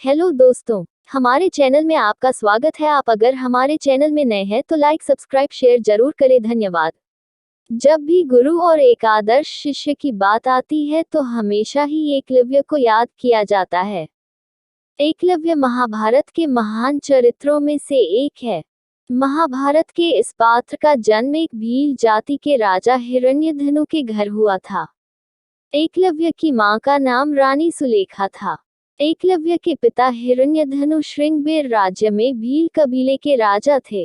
Hello दोस्तों, हमारे channel में आपका स्वागत है। आप अगर हमारे चैनल में नए हैं तो लाइक सब्सक्राइब शेयर जरूर करें। धन्यवाद। जब भी गुरु और एक आदर्श शिष्य की बात आती है तो हमेशा ही एकलव्य को याद किया जाता है। एकलव्य महाभारत के महान चरित्रों में से एक है। महाभारत के इस पात्र का जन्म एक भील जाति के राजा हिरण्यधनु के घर हुआ था। एकलव्य की मां का नाम रानी सुलेखा था। एकलव्य के पिता हिरण्यधनु श्रृंगबेर राज्य में भील कबीले के राजा थे।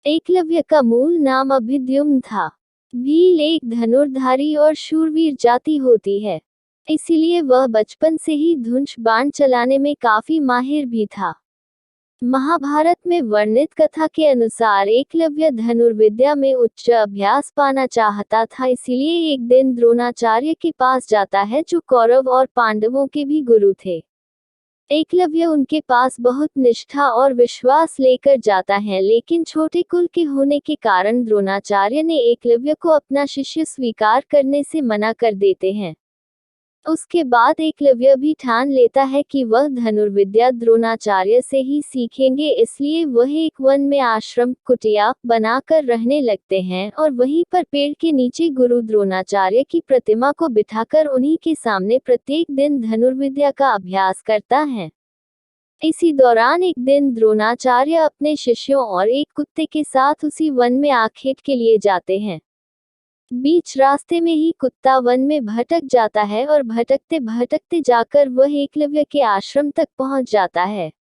एकलव्य का मूल नाम अभिद्युम्न था। भील एक धनुर्धारी और शूरवीर जाति होती है, इसीलिए वह बचपन से ही धनुष बाण चलाने में काफी माहिर भी था। महाभारत में वर्णित कथा के अनुसार एकलव्य धनुर्विद्या में उच्च अभ्यास पाना चाहता था, इसीलिए एक दिन द्रोणाचार्य के पास जाता है, जो कौरव और पांडवों के भी गुरु थे। एकलव्य उनके पास बहुत निष्ठा और विश्वास लेकर जाता है, लेकिन छोटे कुल के होने के कारण द्रोणाचार्य ने एकलव्य को अपना शिष्य स्वीकार करने से मना कर देते हैं। उसके बाद एकलव्य भी ठान लेता है कि वह धनुर्विद्या द्रोणाचार्य से ही सीखेंगे, इसलिए वह एक वन में आश्रम कुटिया बनाकर रहने लगते हैं और वहीं पर पेड़ के नीचे गुरु द्रोणाचार्य की प्रतिमा को बिठाकर उन्हीं के सामने प्रत्येक दिन धनुर्विद्या का अभ्यास करता है। इसी दौरान एक दिन द्रोणाचार्य अपने शिष्यों और एक कुत्ते के साथ उसी वन में आखेट के लिए जाते हैं। बीच रास्ते में ही कुत्ता वन में भटक जाता है और भटकते भटकते जाकर वह एकलव्य के आश्रम तक पहुंच जाता है।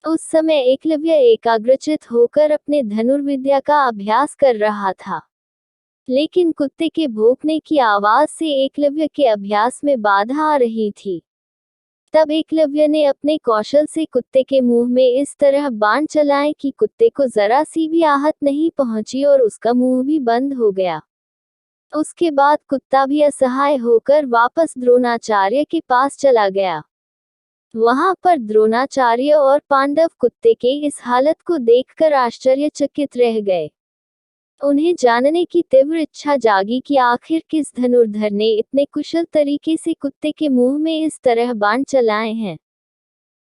उस समय एकलव्य एकाग्रचित होकर अपने धनुर्विद्या का अभ्यास कर रहा था, लेकिन कुत्ते के भौंकने की आवाज से एकलव्य के अभ्यास में बाधा आ रही थी। तब एकलव्य ने अपने कौशल से कुत्ते के मुंह में इस तरह बाण चलाए कि कुत्ते को जरा सी भी आहत नहीं पहुंची और उसका मुंह भी बंद हो गया। उसके बाद कुत्ता भी असहाय होकर वापस द्रोणाचार्य के पास चला गया। वहां पर द्रोणाचार्य और पांडव कुत्ते के इस हालत को देखकर आश्चर्यचकित रह गए। उन्हें जानने की तीव्र इच्छा जागी कि आखिर किस धनुर्धर ने इतने कुशल तरीके से कुत्ते के मुंह में इस तरह बाण चलाए हैं।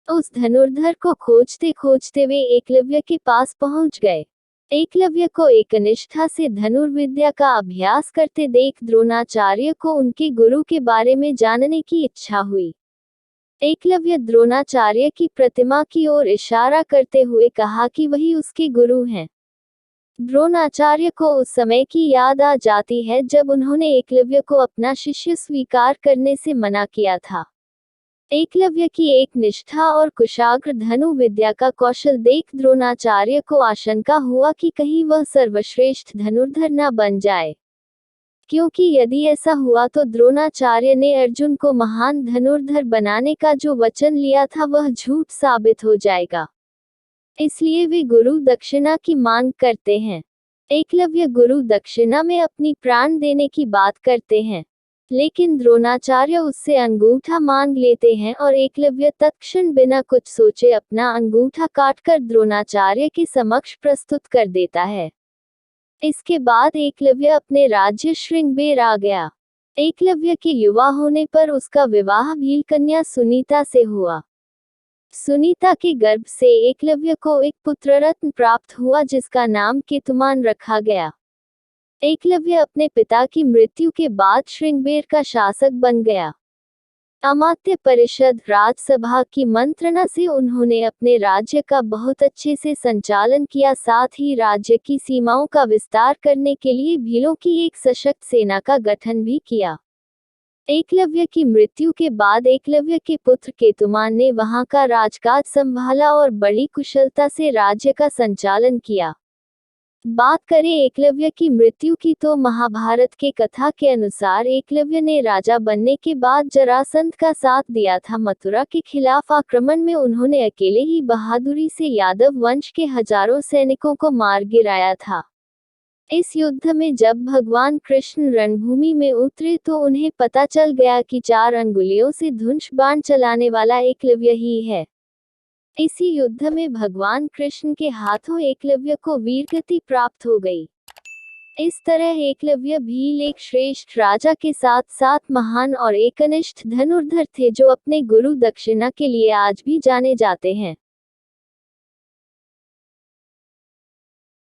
उस धनुर्धर को खोजते खोजते वे एकलव्य के पास पहुंच गए। एकलव्य को एकनिष्ठा से धनुर्विद्या का अभ्यास करते देख द्रोणाचार्य को उनके गुरु के बारे में जानने की इच्छा हुई। एकलव्य द्रोणाचार्य की प्रतिमा की ओर इशारा करते हुए कहा कि वही उसके गुरु हैं। द्रोणाचार्य को उस समय की याद आ जाती है जब उन्होंने एकलव्य को अपना शिष्य स्वीकार करने से मना किया था। एकलव्य की एक निष्ठा और कुशाग्र धनु विद्या का कौशल देख द्रोणाचार्य को आशंका हुआ कि कहीं वह सर्वश्रेष्ठ धनुर्धर न बन जाए, क्योंकि यदि ऐसा हुआ तो द्रोणाचार्य ने अर्जुन को महान धनुर्धर बनाने का जो वचन लिया था वह झूठ साबित हो जाएगा। इसलिए वे गुरु दक्षिणा की मांग करते हैं। एकलव्य गुरु दक्षिणा में अपनी प्राण देने की बात करते हैं, लेकिन द्रोणाचार्य उससे अंगूठा मांग लेते हैं और एकलव्य तत्क्षण बिना कुछ सोचे अपना अंगूठा काटकर द्रोणाचार्य के समक्ष प्रस्तुत कर देता है। इसके बाद एकलव्य अपने राज्य श्रृंगबेर आ गया। एकलव्य के युवा होने पर उसका विवाह भील कन्या सुनीता से हुआ। सुनीता के गर्भ से एकलव्य को एक पुत्र रत्न प्राप्त हुआ, जिसका नाम केतुमान रखा गया। एकलव्य अपने पिता की मृत्यु के बाद श्रृंगबेर का शासक बन गया। अमात्य परिषद राजसभा की मंत्रणा से उन्होंने अपने राज्य का बहुत अच्छे से संचालन किया, साथ ही राज्य की सीमाओं का विस्तार करने के लिए भीलों की एक सशक्त सेना का गठन भी किया। एकलव्य की मृत्यु के बाद एकलव्य के पुत्र केतुमान ने वहां का राजकाज संभाला और बड़ी कुशलता से राज्य का संचालन किया। बात करें एकलव्य की मृत्यु की तो महाभारत के कथा के अनुसार एकलव्य ने राजा बनने के बाद जरासंध का साथ दिया था। मथुरा के खिलाफ आक्रमण में उन्होंने अकेले ही बहादुरी से यादव वंश के हजारों सैनिकों को मार गिराया था। इस युद्ध में जब भगवान कृष्ण रणभूमि में उतरे तो उन्हें पता चल गया कि 4 अंगुलियों से धनुष बाण चलाने वाला एकलव्य ही है। इसी युद्ध में भगवान कृष्ण के हाथों एकलव्य को वीरगति प्राप्त हो गई। इस तरह एकलव्य भील एक श्रेष्ठ राजा के साथ साथ महान और एकनिष्ठ धनुर्धर थे जो अपने गुरु दक्षिणा के लिए आज भी जाने जाते हैं।